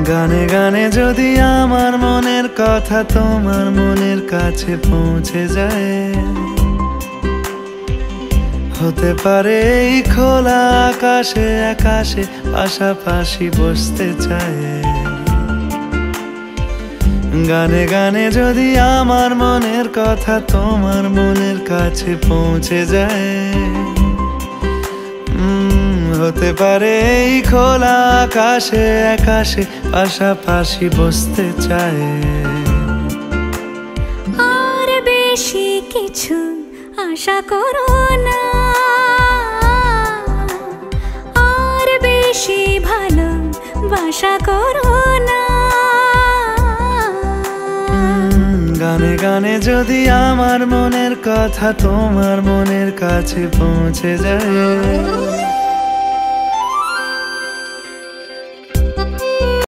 গানে গানে যদি আমার মনের কথা তোমার মনের কাছে পৌঁছে যায়, হতে পারে এই খোলা আকাশে আকাশে পাশাপাশি বসতে চায়। গানে গানে যদি আমার মনের কথা তোমার মনের কাছে পৌঁছে যায়, হতে পারে এই খোলা আকাশে আকাশে পাশাপাশি বসতে চায়। আর বেশি কিছু আশা করো না, আর বেশি ভালোবাসা করো না। গানে গানে যদি আমার মনের কথা তোমার মনের কাছে পৌঁছে যায়,